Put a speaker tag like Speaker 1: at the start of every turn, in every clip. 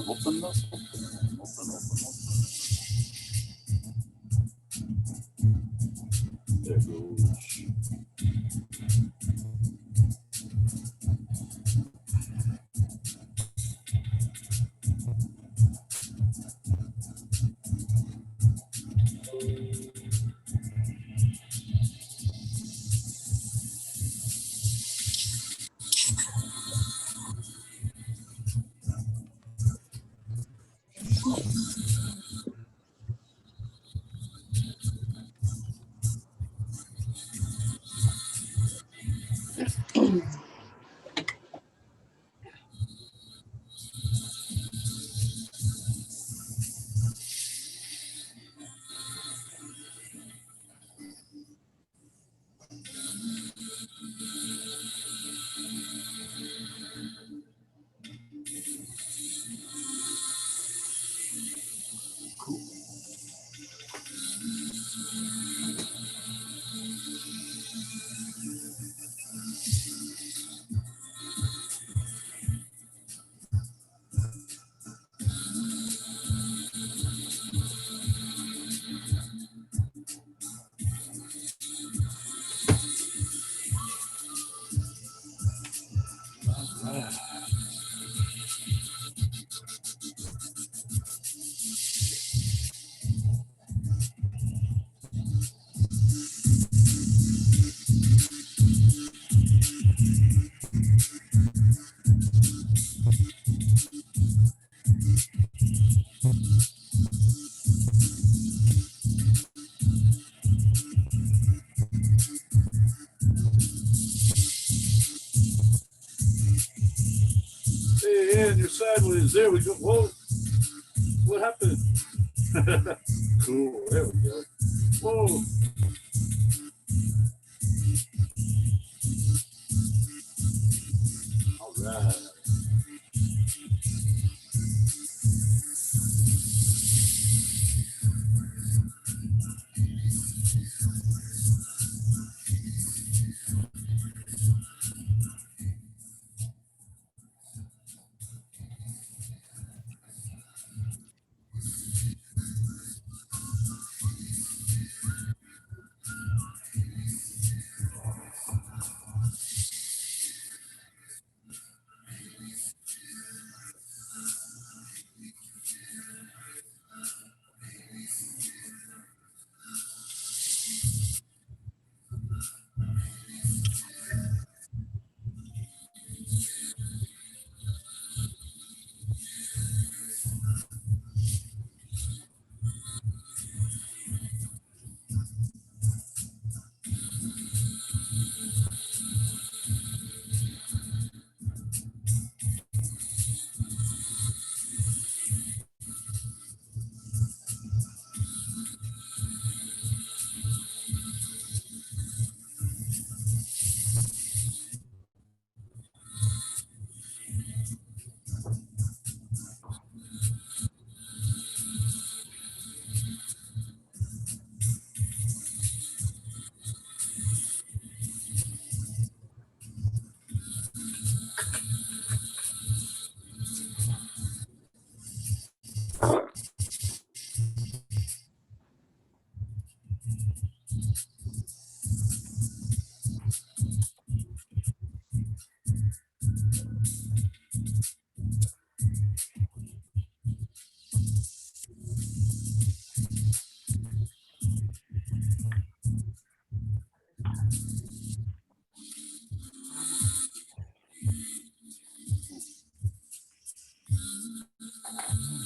Speaker 1: Open up. There goes. Hey, and you're sideways. There we go. Whoa. What happened? Cool. There we go. Whoa. All right.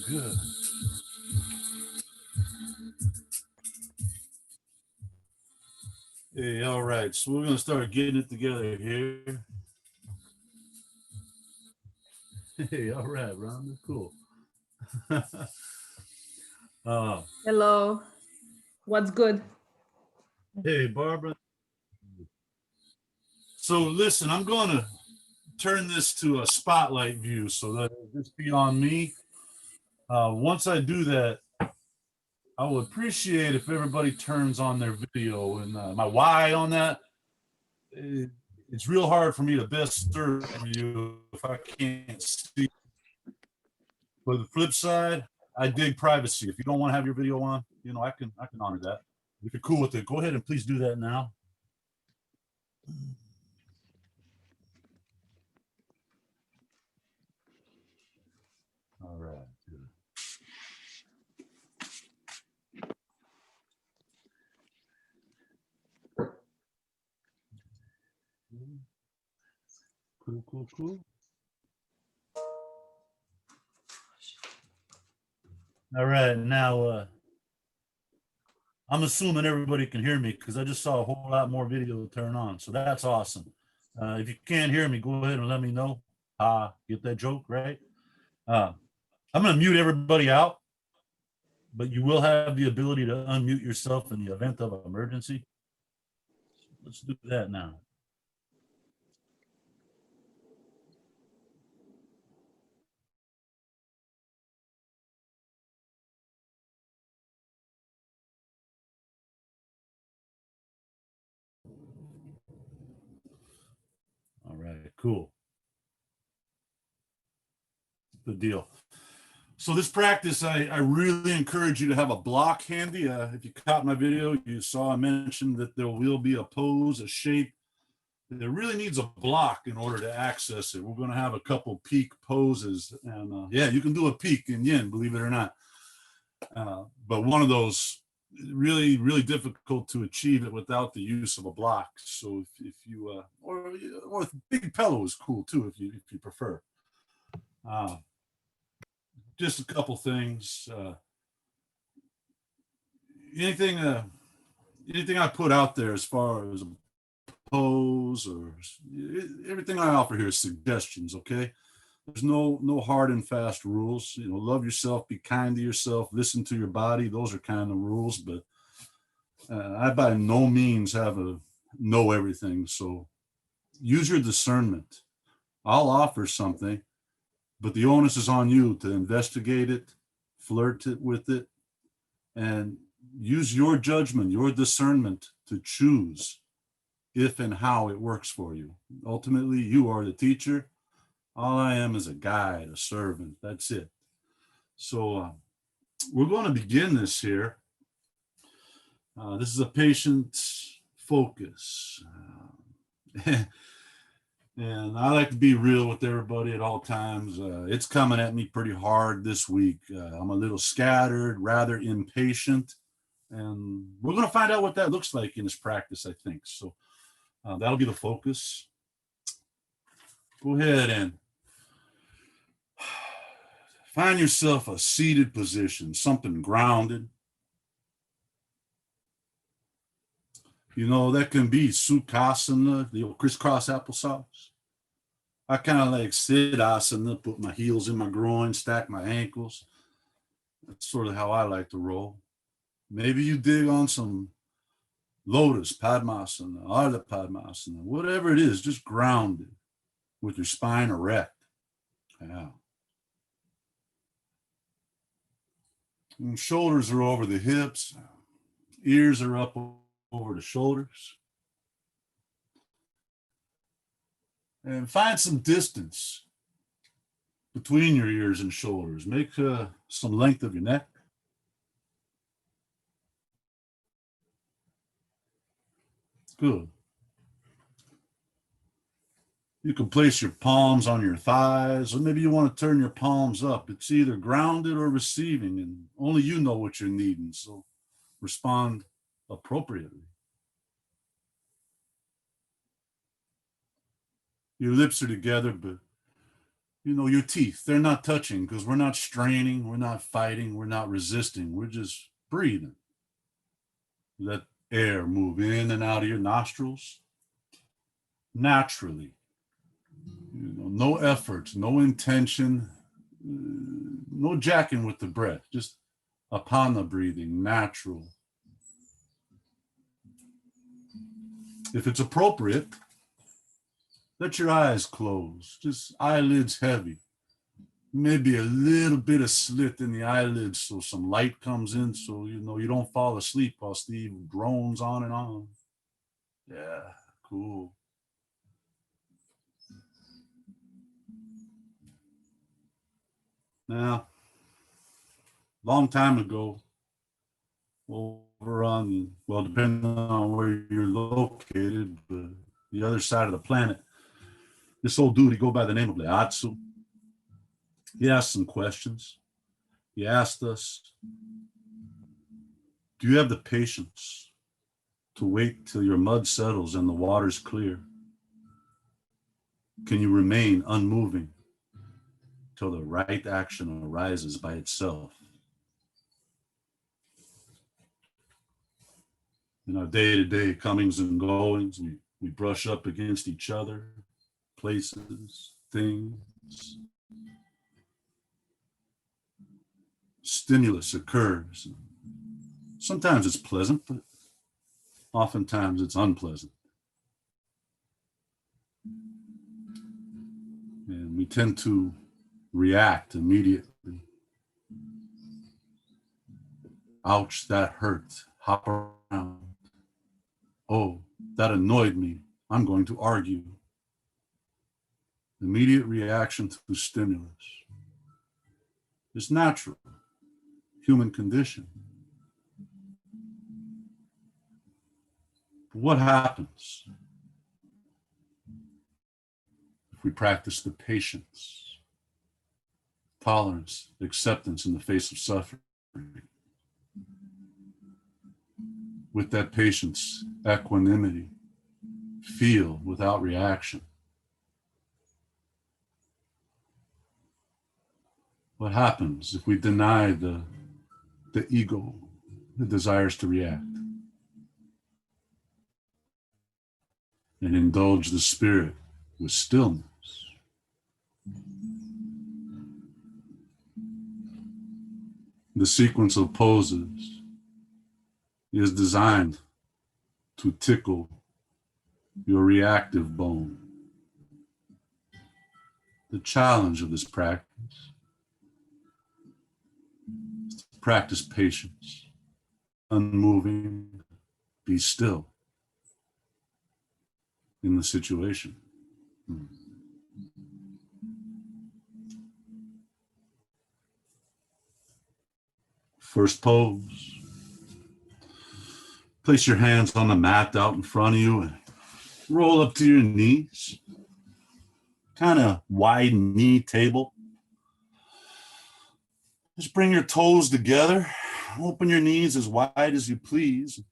Speaker 1: Good. Hey, all right. So we're going to start getting it together here. Hey, all right, Ron. Cool.
Speaker 2: Hello. What's good?
Speaker 1: Hey, Barbara. So listen, I'm going to turn this to a spotlight view so that it'll just be on me. Once I do that, I would appreciate if everybody turns on their video. And my why on that, it's real hard for me to best serve you if I can't see. But the flip side, I dig privacy. If you don't want to have your video on, I can honor that. If you're cool with it, go ahead and please do that now. All right. Cool. All right, now I'm assuming everybody can hear me because I just saw a whole lot more video turn on, so that's awesome. If you can't hear me, go ahead and let me know. Get that joke, right? I'm going to mute everybody out, but you will have the ability to unmute yourself in the event of an emergency. Let's do that now. All right, cool. Good deal. So this practice, I really encourage you to have a block handy. If you caught my video, you saw I mentioned that there will be a pose, a shape. There really needs a block in order to access it. We're going to have a couple peak poses. And yeah, you can do a peak in Yin, believe it or not. But one of those, really, really difficult to achieve it without the use of a block. So if you, or big pillow is cool too, if you prefer. Just a couple things. Anything I put out there as far as a pose or everything I offer here is suggestions. Okay, there's no hard and fast rules. Love yourself, be kind to yourself, listen to your body. Those are kind of rules, but I by no means have a know everything. So use your discernment. I'll offer something, but the onus is on you to investigate it, flirt with it, and use your judgment, your discernment to choose if and how it works for you. Ultimately, you are the teacher. All I am is a guide, a servant. That's it. So we're going to begin this here. This is a patient focus. And I like to be real with everybody at all times. It's coming at me pretty hard this week. I'm a little scattered, rather impatient. And we're going to find out what that looks like in this practice, I think. So that'll be the focus. Go ahead and find yourself a seated position, something grounded. That can be sukhasana, the old crisscross applesauce. I kind of like siddhasana, put my heels in my groin, stack my ankles. That's sort of how I like to roll. Maybe you dig on some lotus, padmasana, ardha padmasana, whatever it is, just grounded with your spine erect. Yeah. And shoulders are over the hips. Ears are up over the shoulders. And find some distance between your ears and shoulders. Make some length of your neck. Good. You can place your palms on your thighs, or maybe you want to turn your palms up. It's either grounded or receiving, and only you know what you're needing, so respond appropriately. Your lips are together, but your teeth, they're not touching because we're not straining, we're not fighting, we're not resisting, we're just breathing. Let air move in and out of your nostrils naturally. No effort, no intention, no jacking with the breath, just upon the breathing, natural. If it's appropriate, let your eyes close, just eyelids heavy. Maybe a little bit of slit in the eyelids so some light comes in so you know you don't fall asleep while Steve drones on and on. Yeah, cool. Now, long time ago, over on, well, depending on where you're located, but the other side of the planet, this old dude, he go by the name of Leatsu. He asked some questions. He asked us, do you have the patience to wait till your mud settles and the water's clear? Can you remain unmoving till the right action arises by itself? In our day-to-day comings and goings, we brush up against each other, places, things. Stimulus occurs. Sometimes it's pleasant, but oftentimes it's unpleasant. And we tend to react immediately. Ouch, that hurt. Hop around. Oh, that annoyed me. I'm going to argue. Immediate reaction to stimulus. It's natural, human condition. But what happens if we practice the patience, tolerance, acceptance in the face of suffering? With that patience, equanimity, feel without reaction. What happens if we deny the ego that desires to react and indulge the spirit with stillness? The sequence of poses is designed to tickle your reactive bone. The challenge of this practice is to practice patience, unmoving, be still in the situation. First pose. Place your hands on the mat out in front of you and roll up to your knees. Kind of wide knee table. Just bring your toes together. Open your knees as wide as you please.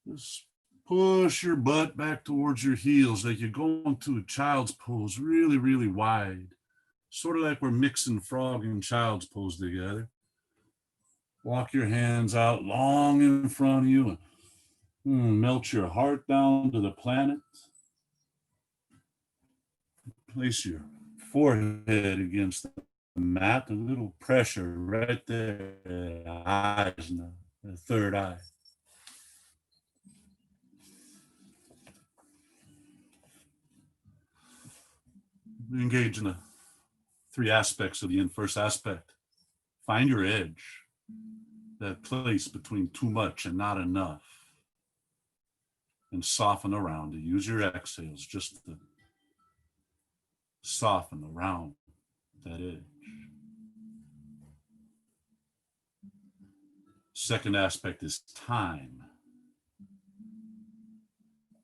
Speaker 1: Just push your butt back towards your heels like you're going to a child's pose, really, really wide. Sort of like we're mixing frog and child's pose together. Walk your hands out long in front of you and melt your heart down to the planet. Place your forehead against the mat, a little pressure right there, eyes now, the third eye. We engage in the three aspects of the Yin. First aspect, find your edge, that place between too much and not enough, and soften around it. Use your exhales just to soften around that edge. Second aspect is time,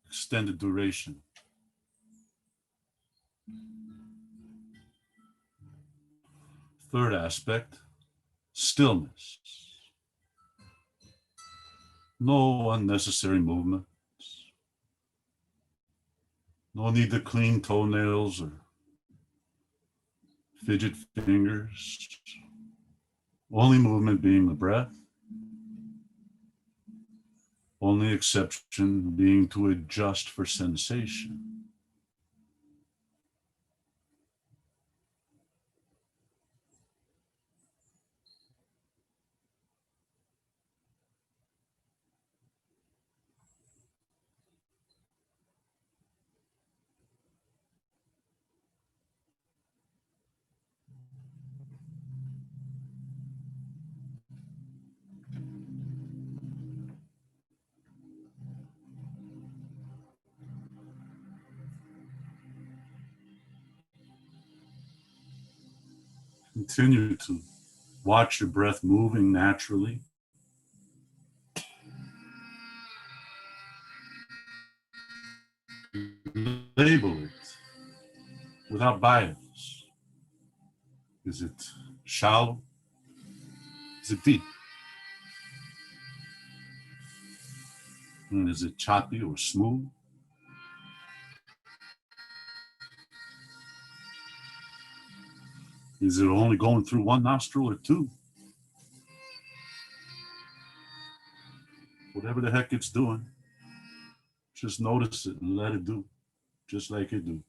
Speaker 1: extended duration. Third aspect, stillness. No unnecessary movements. No need to clean toenails or fidget fingers. Only movement being the breath. Only exception being to adjust for sensation. Continue to watch your breath moving naturally. Label it without bias. Is it shallow? Is it deep? And is it choppy or smooth? Is it only going through one nostril or two? Whatever the heck it's doing, just notice it and let it do, just like it do.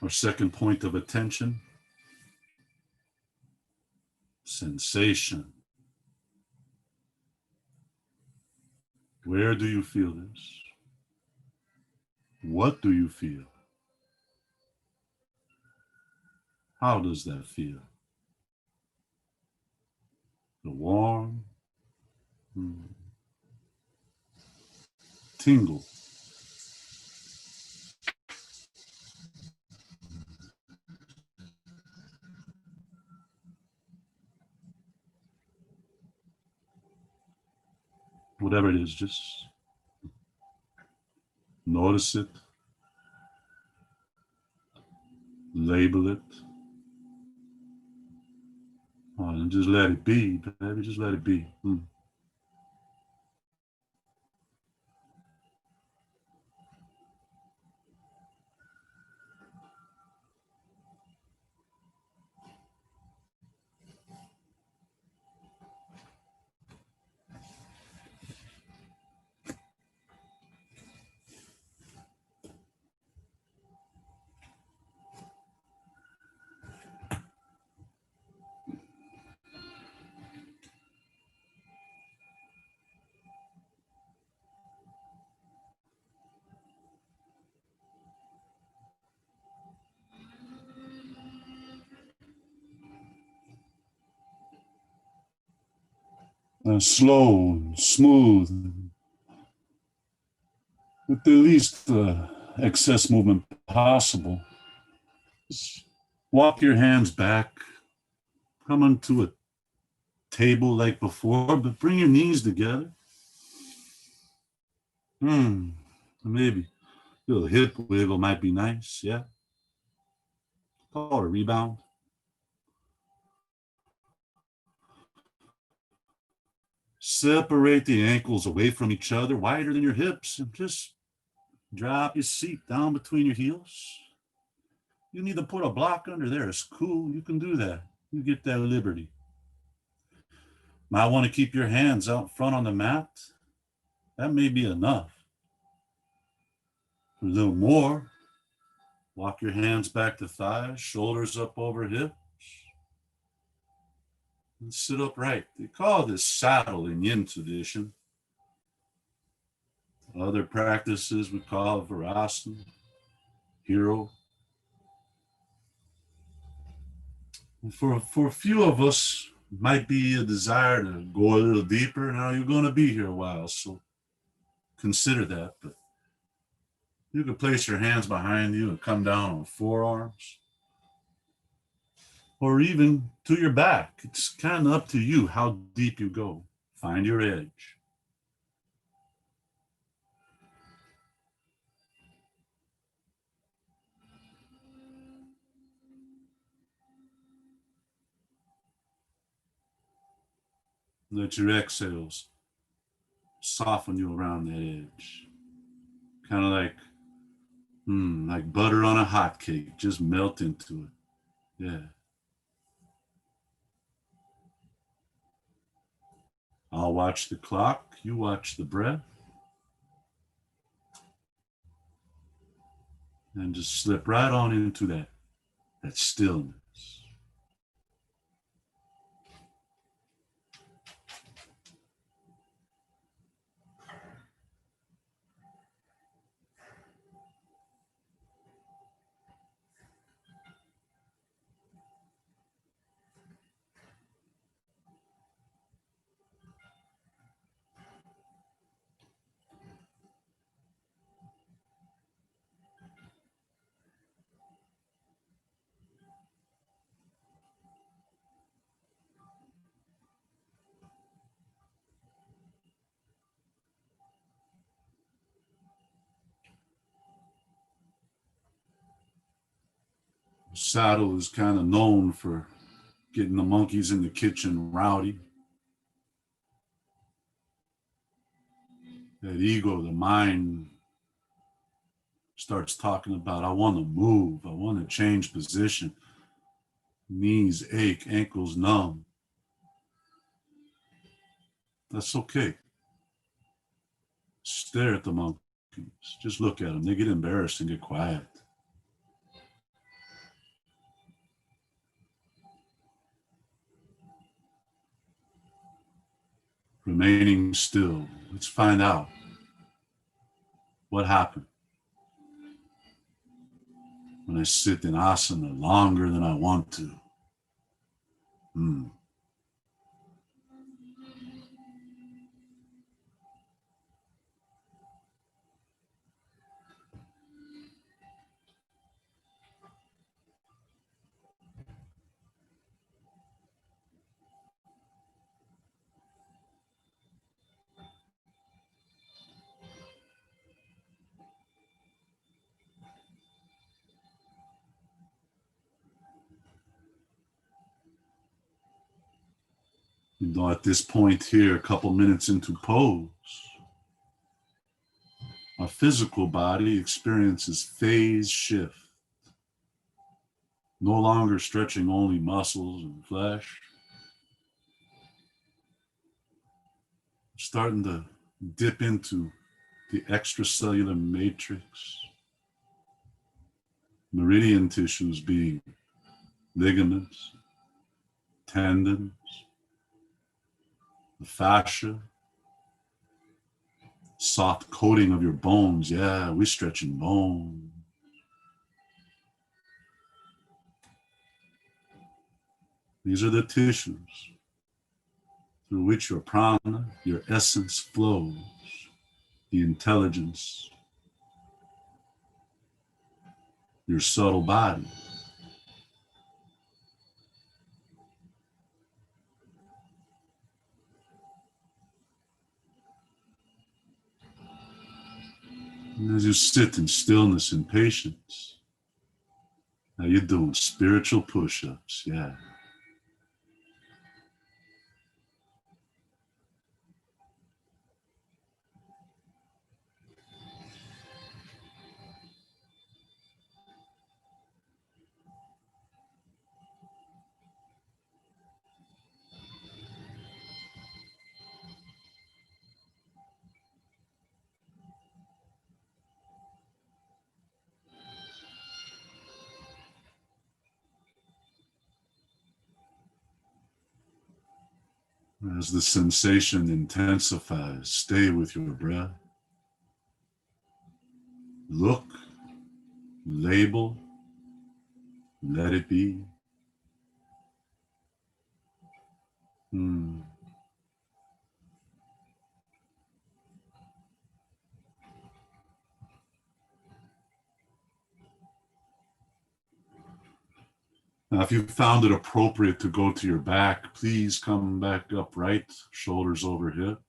Speaker 1: Our second point of attention, sensation. Where do you feel this? What do you feel? How does that feel? The warm, tingle. Whatever it is, just notice it, label it, and just let it be, baby, just let it be. And slow and smooth, with the least excess movement possible. Just walk your hands back, come onto a table like before, but bring your knees together. Maybe a little hip wiggle might be nice, yeah? Call it a rebound. Separate the ankles away from each other, wider than your hips, and just drop your seat down between your heels. You need to put a block under there. It's cool. You can do that. You get that liberty. Might want to keep your hands out front on the mat. That may be enough. A little more. Walk your hands back to thighs, shoulders up over hips. And sit upright. They call this saddle in Yin tradition. Other practices we call Virasana, hero. For a few of us, might be a desire to go a little deeper. Now you're going to be here a while, so consider that. But you can place your hands behind you and come down on forearms, or even to your back. It's kind of up to you how deep you go. Find your edge. Let your exhales soften you around that edge. Kind of like butter on a hot cake. Just melt into it. Yeah. I'll watch the clock. You watch the breath. And just slip right on into that stillness. Saddle is kind of known for getting the monkeys in the kitchen rowdy. That ego, the mind, starts talking about, I want to move, I want to change position. Knees ache, ankles numb. That's okay. Stare at the monkeys. Just look at them. They get embarrassed and get quiet. Remaining still. Let's find out what happened when I sit in asana longer than I want to. You know, at this point here, a couple minutes into pose, our physical body experiences phase shift. No longer stretching only muscles and flesh. Starting to dip into the extracellular matrix. Meridian tissues being ligaments, tendons, the fascia, soft coating of your bones. Yeah, we're stretching bones. These are the tissues through which your prana, your essence flows, the intelligence, your subtle body. And as you sit in stillness and patience, now you're doing spiritual push-ups, yeah. As the sensation intensifies, stay with your breath. Look, label, let it be. Now, if you found it appropriate to go to your back, please come back upright, shoulders over hips.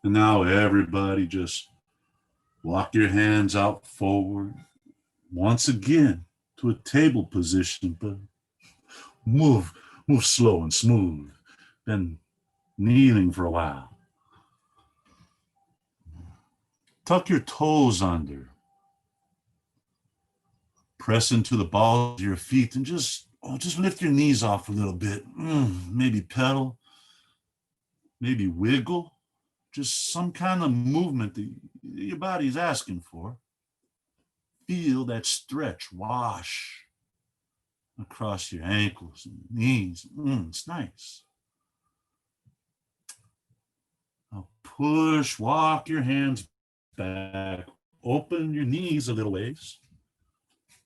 Speaker 1: And now everybody just walk your hands out forward. Once again to a table position, but move slow and smooth. Been kneeling for a while. Tuck your toes under. Press into the balls of your feet and just lift your knees off a little bit. Maybe pedal, maybe wiggle. Just some kind of movement that your body's asking for. Feel that stretch wash across your ankles and knees. It's nice. Now walk your hands back. Open your knees a little ways.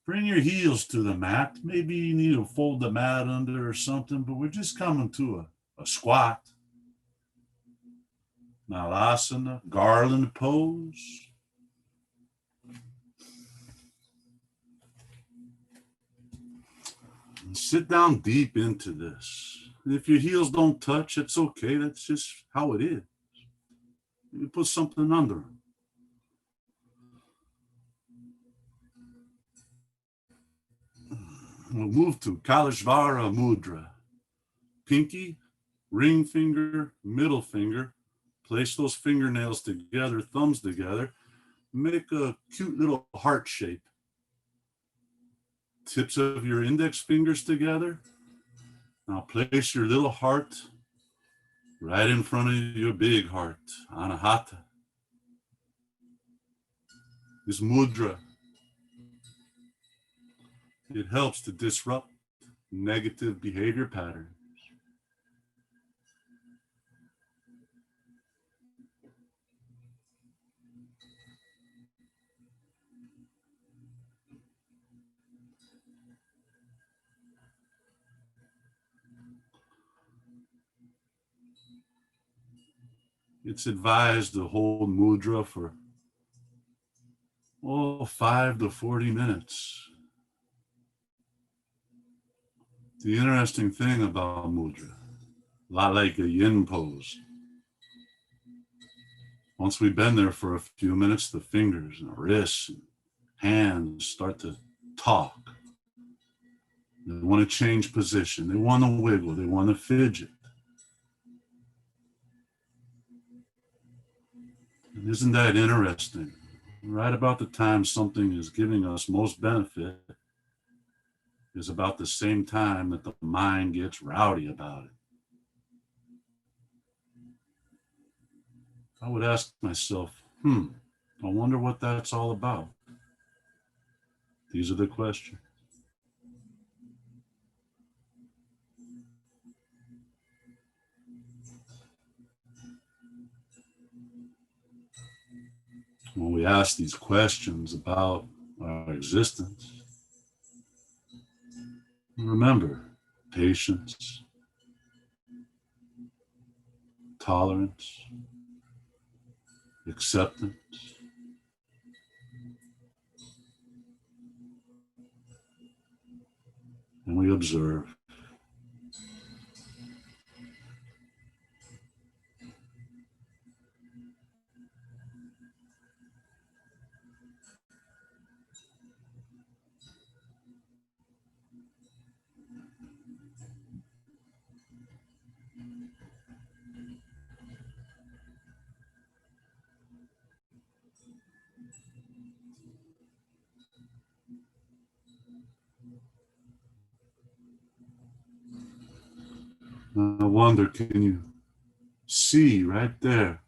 Speaker 1: Bring your heels to the mat. Maybe you need to fold the mat under or something, but we're just coming to a squat. Malasana, garland pose. And sit down deep into this. If your heels don't touch, it's okay. That's just how it is. You put something under them. We'll move to Kalashvara Mudra. Pinky, ring finger, middle finger. Place those fingernails together, thumbs together. Make a cute little heart shape. Tips of your index fingers together. Now place your little heart right in front of your big heart, Anahata. This mudra, it helps to disrupt negative behavior patterns. It's advised to hold mudra for 5 to 40 minutes. The interesting thing about mudra, a lot like a yin pose. Once we've been there for a few minutes, the fingers and the wrists and hands start to talk. They want to change position. They want to wiggle. They want to fidget. And isn't that interesting? Right about the time something is giving us most benefit is about the same time that the mind gets rowdy about it. I would ask myself, I wonder what that's all about. These are the questions. When we ask these questions about our existence, remember patience, tolerance, acceptance, and we observe. I wonder, can you see right there,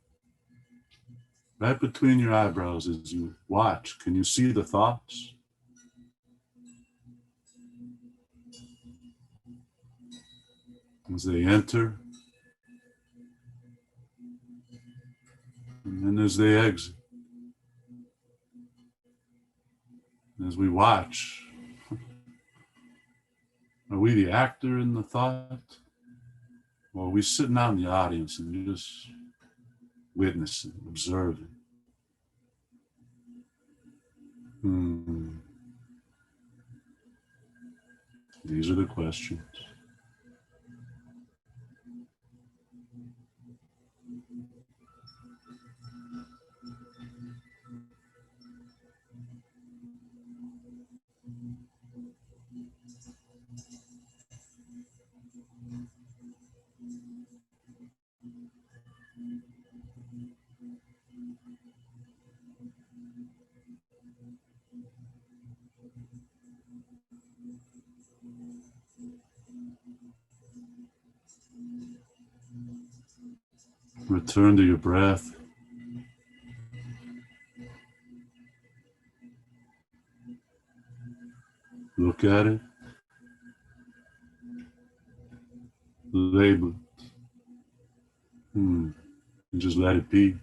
Speaker 1: right between your eyebrows as you watch, can you see the thoughts? As they enter, and then as they exit. As we watch, are we the actor in the thought? Or are we sitting out in the audience and just witnessing, observing? These are the questions. Return to your breath. Look at it. Label it. And just let it be.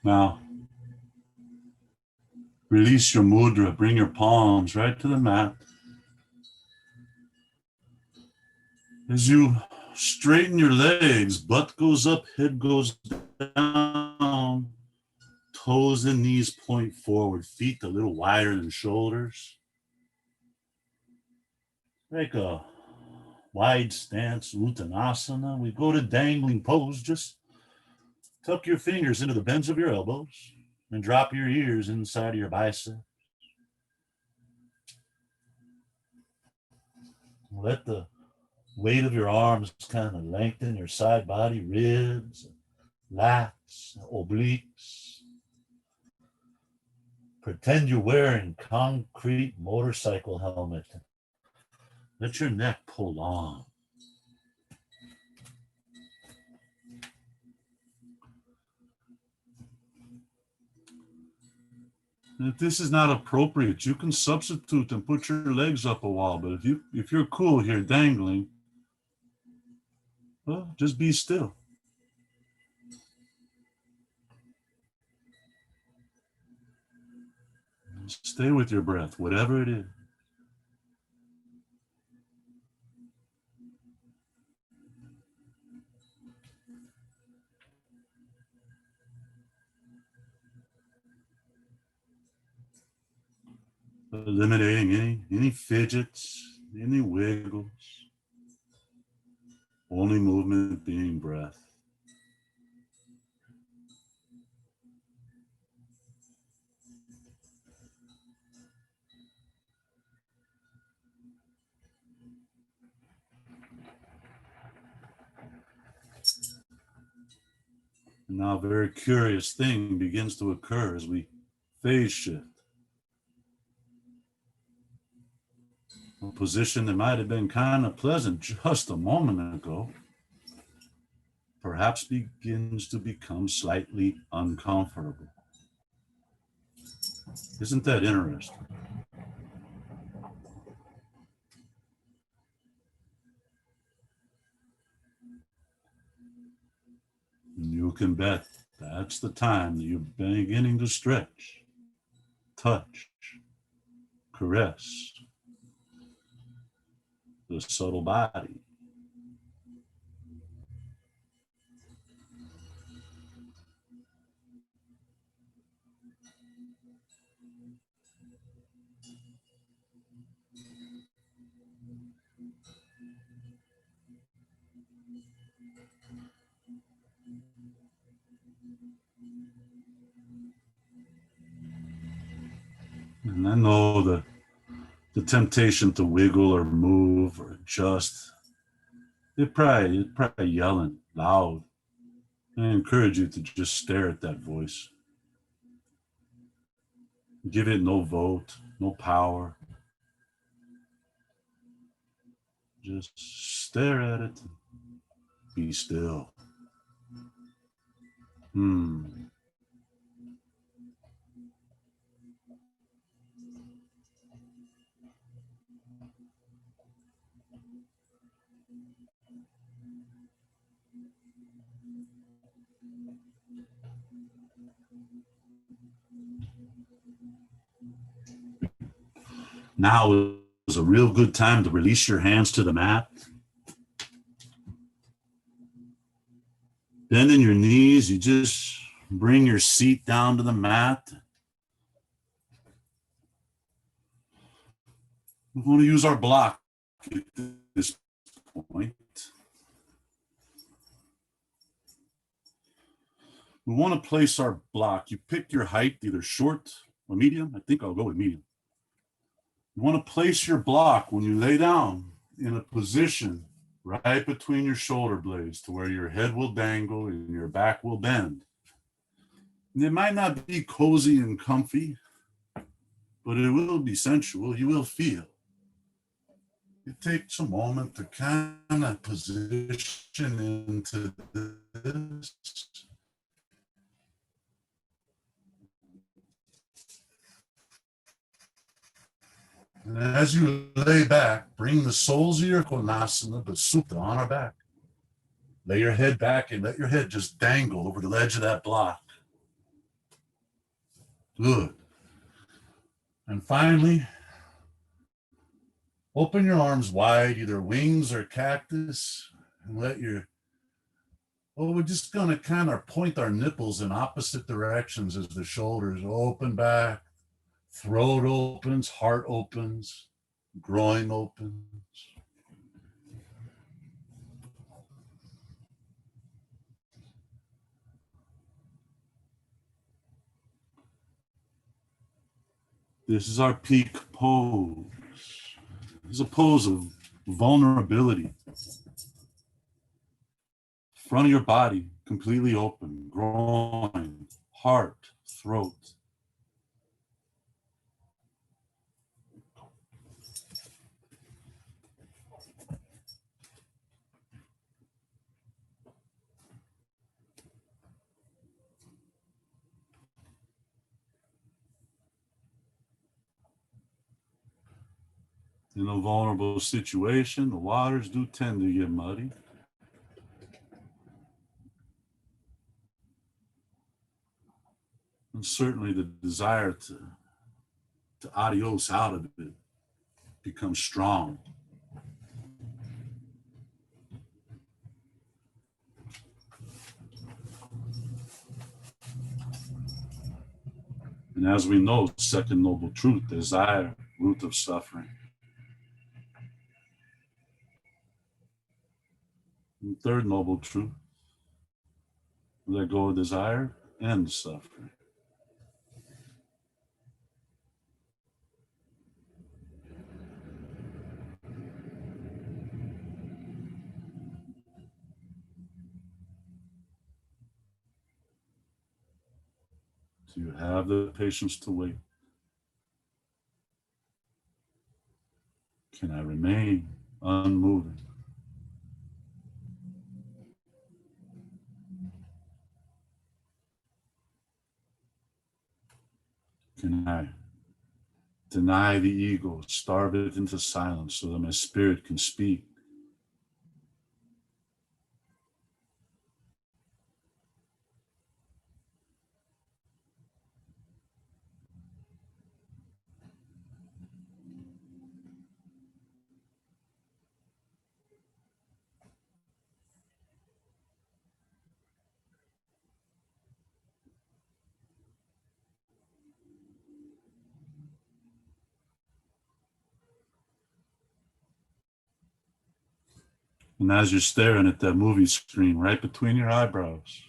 Speaker 1: Now, release your mudra. Bring your palms right to the mat. As you straighten your legs, butt goes up, head goes down, toes and knees point forward, feet a little wider than shoulders. Like a wide stance, Uttanasana. We go to dangling pose. Just tuck your fingers into the bends of your elbows and drop your ears inside of your bicep. Let the weight of your arms kind of lengthen your side body, ribs, lats, obliques. Pretend you're wearing concrete motorcycle helmet. Let your neck pull long. If this is not appropriate, you can substitute and put your legs up a while. But if you're cool here dangling, well, just be still. Stay with your breath, whatever it is. Eliminating any fidgets, any wiggles. Only movement being breath. Now a very curious thing begins to occur as we phase shift. A position that might have been kind of pleasant just a moment ago perhaps begins to become slightly uncomfortable. Isn't that interesting? You can bet that's the time that you're beginning to stretch, touch, caress the subtle body. And I know the temptation to wiggle or move or adjust, it's probably yelling loud. I encourage you to just stare at that voice. Give it no vote, no power. Just stare at it. Be still. Now is a real good time to release your hands to the mat. Bending your knees, you just bring your seat down to the mat. We want to use our block at this point. We want to place our block. You pick your height, either short or medium. I think I'll go with medium. You want to place your block when you lay down in a position right between your shoulder blades to where your head will dangle and your back will bend. And it might not be cozy and comfy, but it will be sensual. You will feel. It takes a moment to kind of position into this. And as you lay back, bring the soles of your Konasana, the Supta, on our back. Lay your head back and let your head just dangle over the ledge of that block. Good. And finally, Open your arms wide, either wings or cactus, and let your, well, we're just going to kind of point our nipples in opposite directions as the shoulders open back, throat opens, heart opens, groin opens. This is our peak pose. This is a pose of vulnerability. Front of your body completely open, groin, heart, throat. In a vulnerable situation, the waters do tend to get muddy. And certainly the desire to adios out of it becomes strong. And as we know, second noble truth, desire, root of suffering. And third noble truth, let go of desire and suffering. Do you have the patience to wait? Can I remain unmoving? Can I deny the ego, starve it into silence so that my spirit can speak? And as you're staring at that movie screen right between your eyebrows,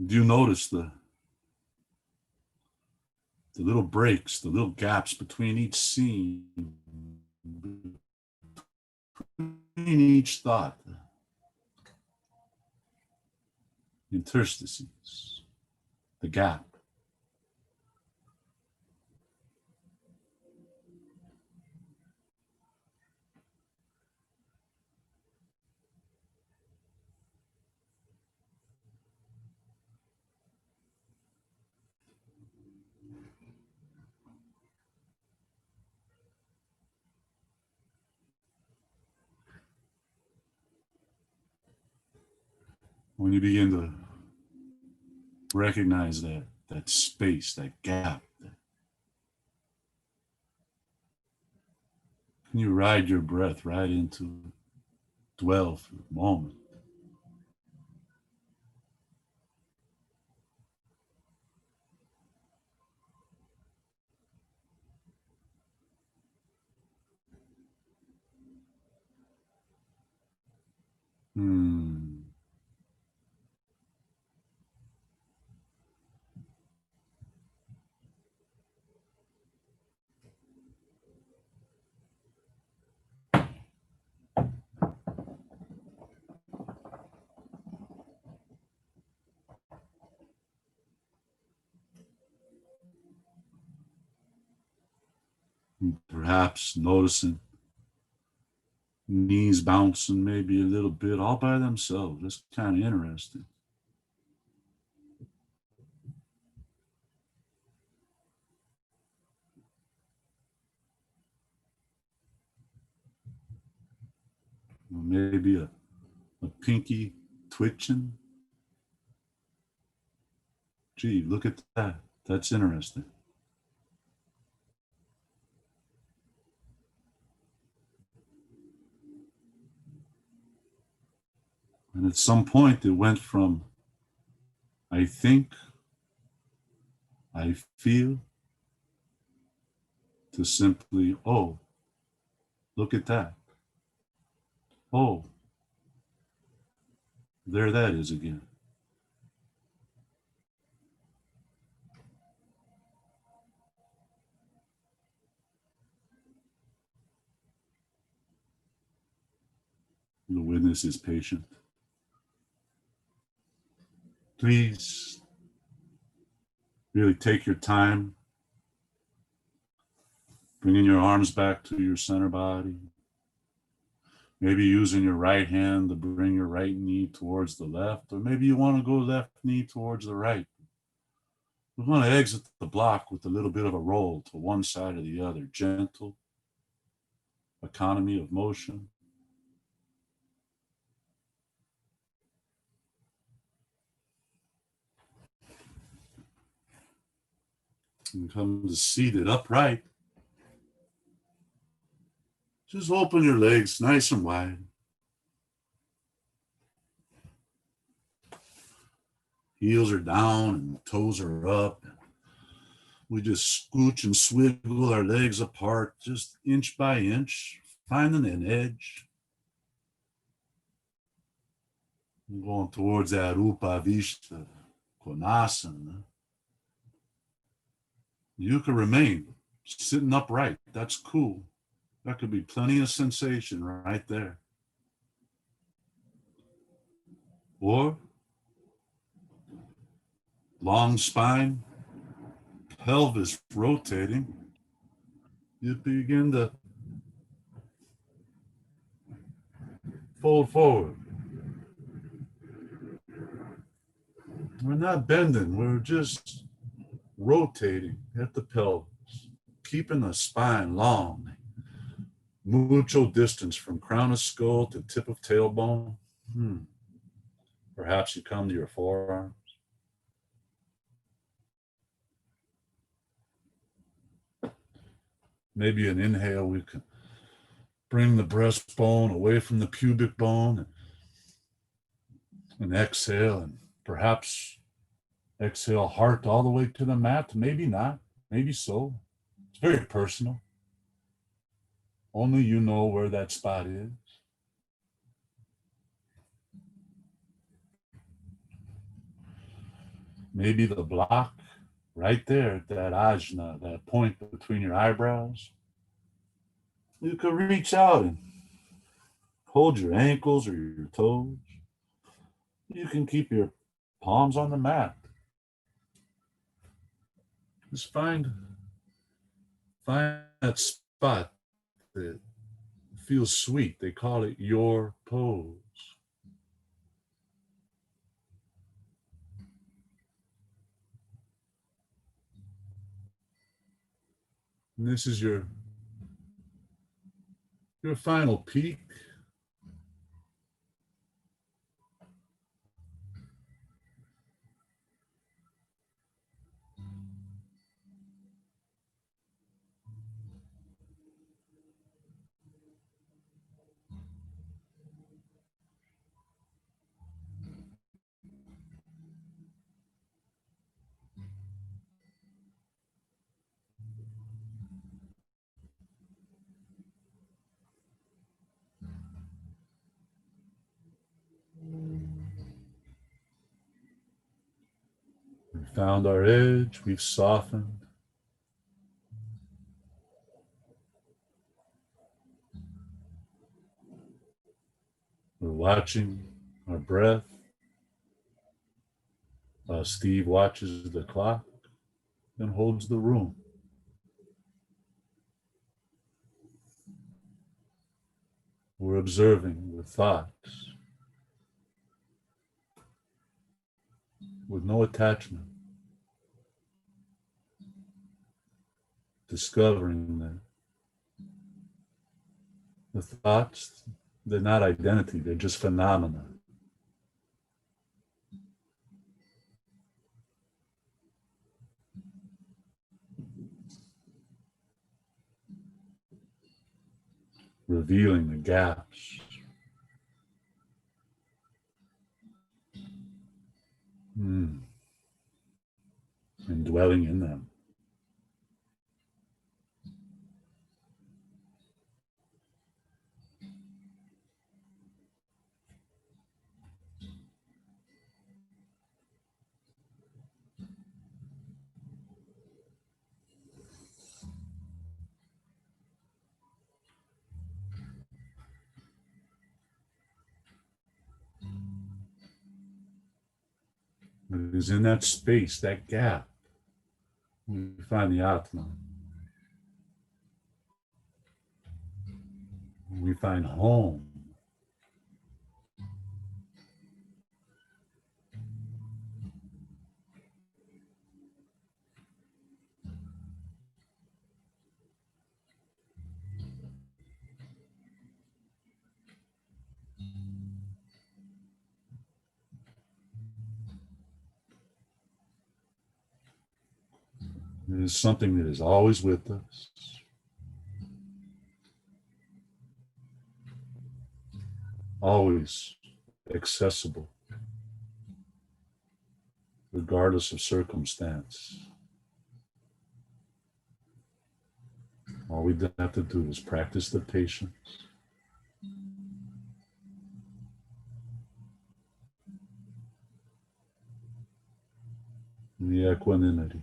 Speaker 1: do you notice the little breaks, the little gaps between each scene, between each thought, the interstices, the gap? When you begin to recognize that space, that gap, can you ride your breath right into it, dwell for a moment? Hmm. Perhaps noticing knees bouncing maybe a little bit all by themselves. That's kind of interesting. Or maybe a pinky twitching. Gee, look at that. That's interesting. And at some point, it went from I think, I feel, to simply, oh, look at that. Oh, there that is again. The witness is patient. Please really take your time, bringing your arms back to your center body. Maybe using your right hand to bring your right knee towards the left, or maybe you want to go left knee towards the right. We want to exit the block with a little bit of a roll to one side or the other, gentle economy of motion. And come to seated upright. Just open your legs nice and wide. Heels are down and toes are up. We just scooch and swiggle our legs apart, just inch by inch, finding an edge. I'm going towards that Upavishta Konasana. You can remain sitting upright. That's cool. That could be plenty of sensation right there. Or long spine, pelvis rotating. You begin to fold forward. We're not bending, we're just rotating at the pelvis, keeping the spine long. Mucho distance from crown of skull to tip of tailbone. Perhaps you come to your forearms. Maybe an inhale, we can bring the breastbone away from the pubic bone, and exhale, and perhaps exhale heart all the way to the mat. Maybe not, maybe so. It's very personal. Only you know where that spot is. Maybe the block right there, that ajna, that point between your eyebrows. You could reach out and hold your ankles or your toes. You can keep your palms on the mat. Just find that spot that feels sweet. They call it your pose. And this is your final peak. We found our edge, we've softened. We're watching our breath. Steve watches the clock and holds the room. We're observing with thoughts, with no attachment, discovering that the thoughts, they're not identity, they're just phenomena. Revealing the gaps. and dwelling in them. It is in that space, that gap, we find the Atma. We find home. It is something that is always with us. Always accessible, regardless of circumstance. All we have to do is practice the patience. And the equanimity.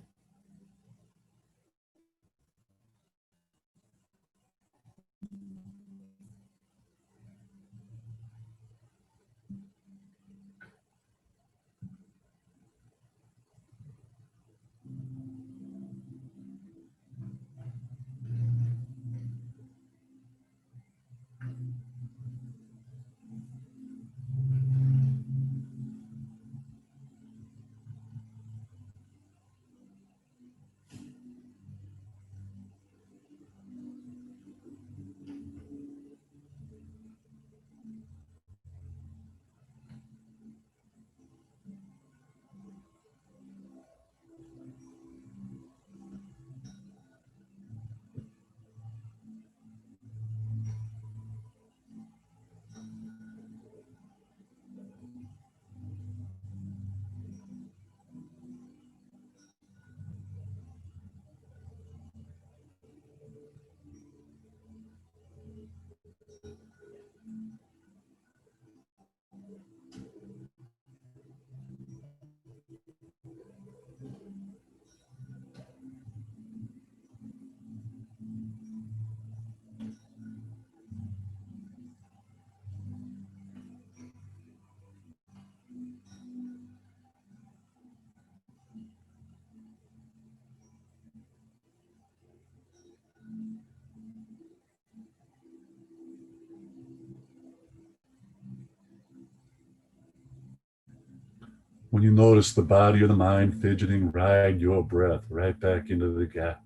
Speaker 1: When you notice the body or the mind fidgeting, ride your breath right back into the gap.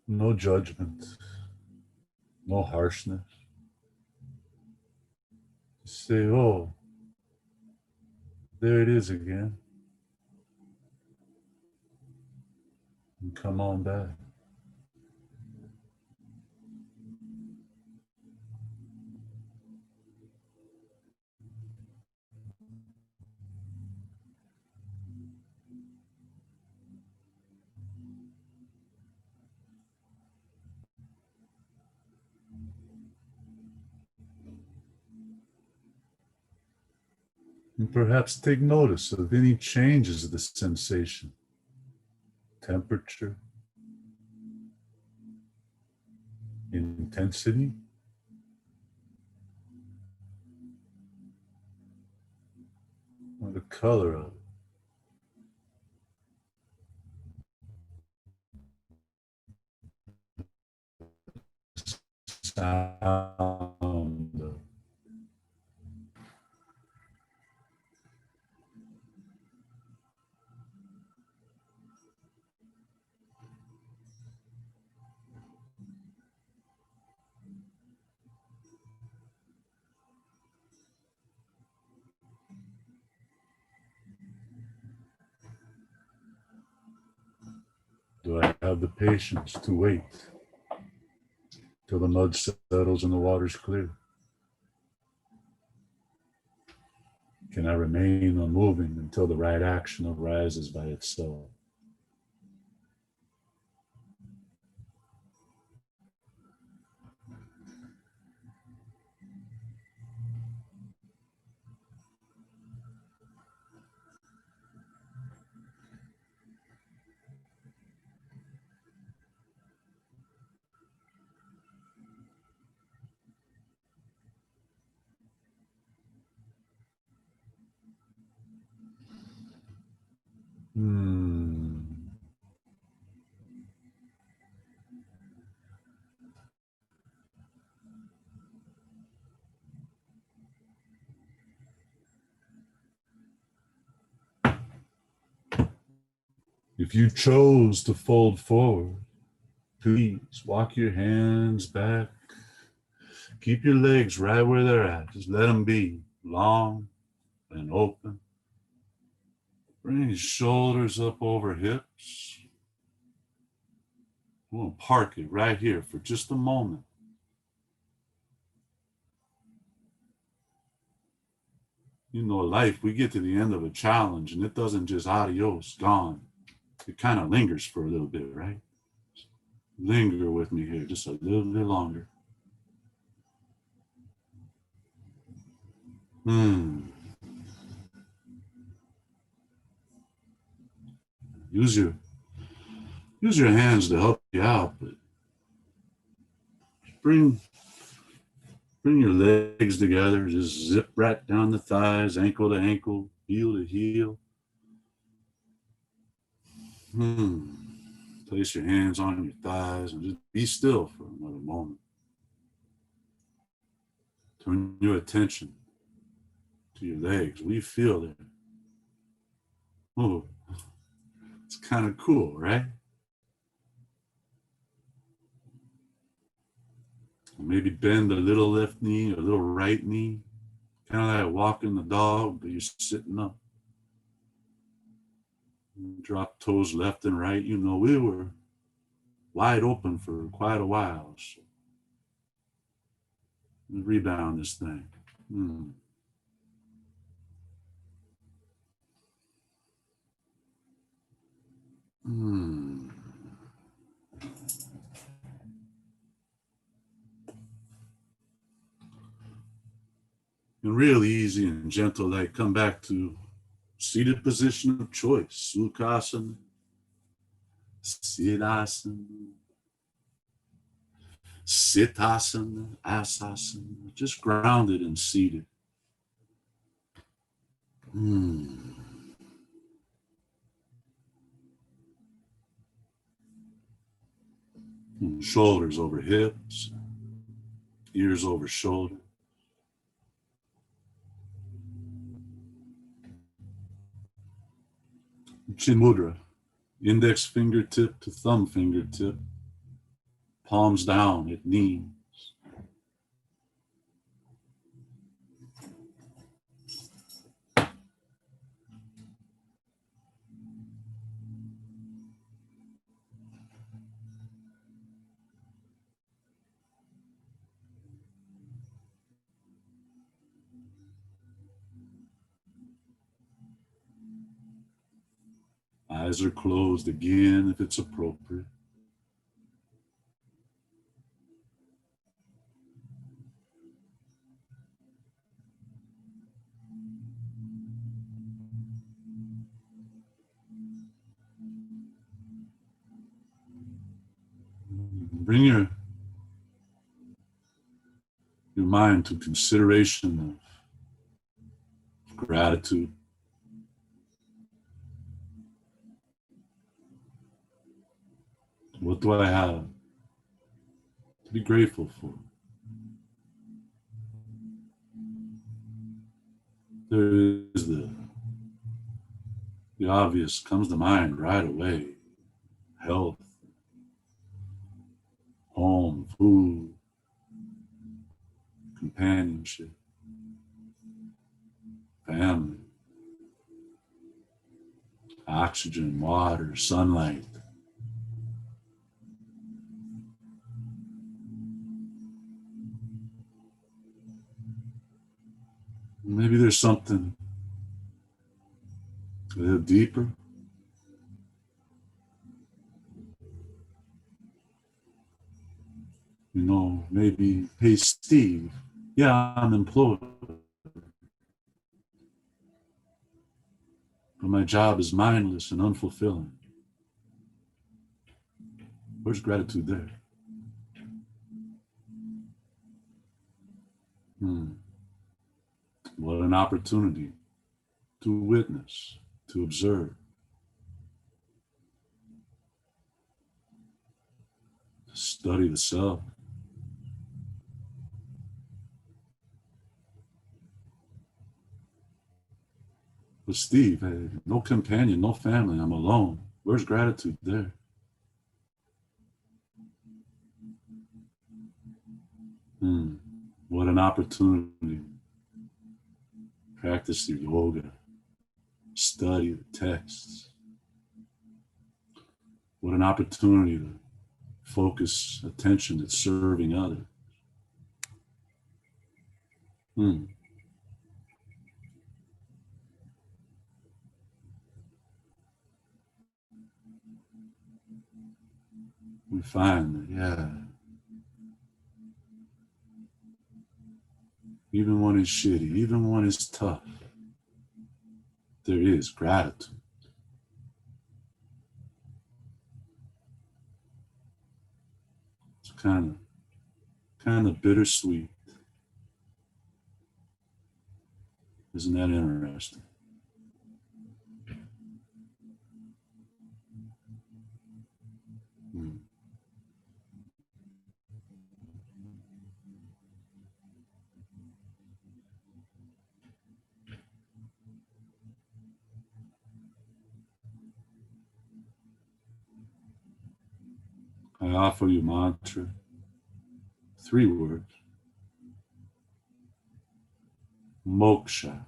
Speaker 1: No judgment, no harshness. Just say, oh, there it is again. And come on back. And perhaps take notice of any changes of the sensation, temperature, intensity, or the color of it. Sound of it. Do I have the patience to wait till the mud settles and the water's clear? Can I remain unmoving until the right action arises by itself? Hmm. If you chose to fold forward, please walk your hands back. Keep your legs right where they're at. Just let them be long and open. Bring your shoulders up over hips. I'm going to park it right here for just a moment. You know, life, we get to the end of a challenge and it doesn't just adios, gone. It kind of lingers for a little bit, right? Linger with me here just a little bit longer. Use your hands to help you out, but bring your legs together. Just zip right down the thighs, ankle to ankle, heel to heel. Place your hands on your thighs and just be still for another moment. Turn your attention to your legs. What do you feel there? Oh, it's kind of cool, right? Maybe bend a little left knee, a little right knee. Kind of like walking the dog, but you're sitting up. Drop toes left and right. You know, we were wide open for quite a while. So rebound this thing. And real easy and gentle, like come back to seated position of choice. Sukhasana, Siddhasana, Sitasana, Asasana. Just grounded and seated. Shoulders over hips, ears over shoulder. Chin Mudra, index fingertip to thumb fingertip, palms down at knees. Eyes are closed again if it's appropriate. Bring your mind to consideration of gratitude. What do I have to be grateful for? There is the obvious comes to mind right away. Health, home, food, companionship, family, oxygen, water, sunlight. Maybe there's something A little deeper. You know, maybe, hey, Steve, yeah, I'm employed, but my job is mindless and unfulfilling. Where's gratitude there? What an opportunity to witness, to observe, to study the self. But Steve, hey, no companion, no family, I'm alone. Where's gratitude there? What an opportunity. Practice your yoga, study the texts. What an opportunity to focus attention at serving others. We find that, yeah, even when it's shitty, even when it's tough, there is gratitude. It's kind of bittersweet. Isn't that interesting? I offer you mantra, 3 words. Moksha.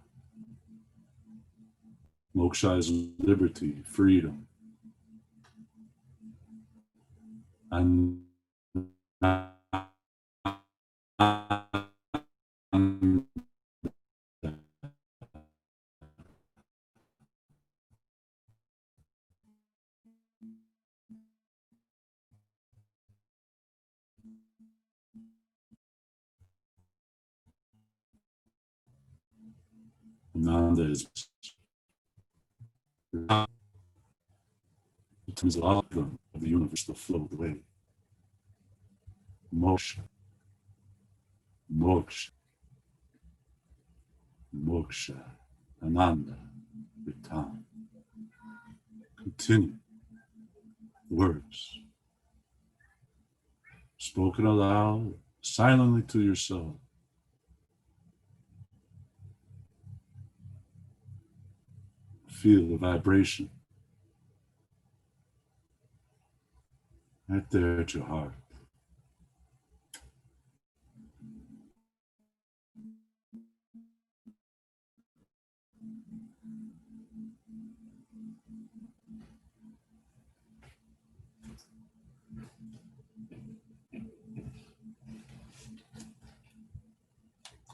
Speaker 1: Moksha is liberty, freedom. And Nanda is all of the universe to float away. Moksha, moksha, moksha, ananda, return. Continue. Words spoken aloud, silently to yourself. Feel the vibration right there at your heart.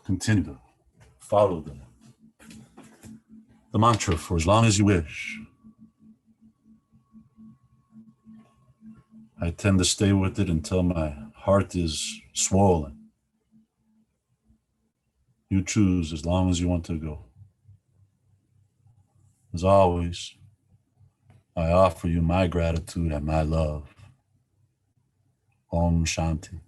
Speaker 1: Continue to follow the mantra for as long as you wish. I tend to stay with it until my heart is swollen. You choose as long as you want to go. As always, I offer you my gratitude and my love. Om Shanti.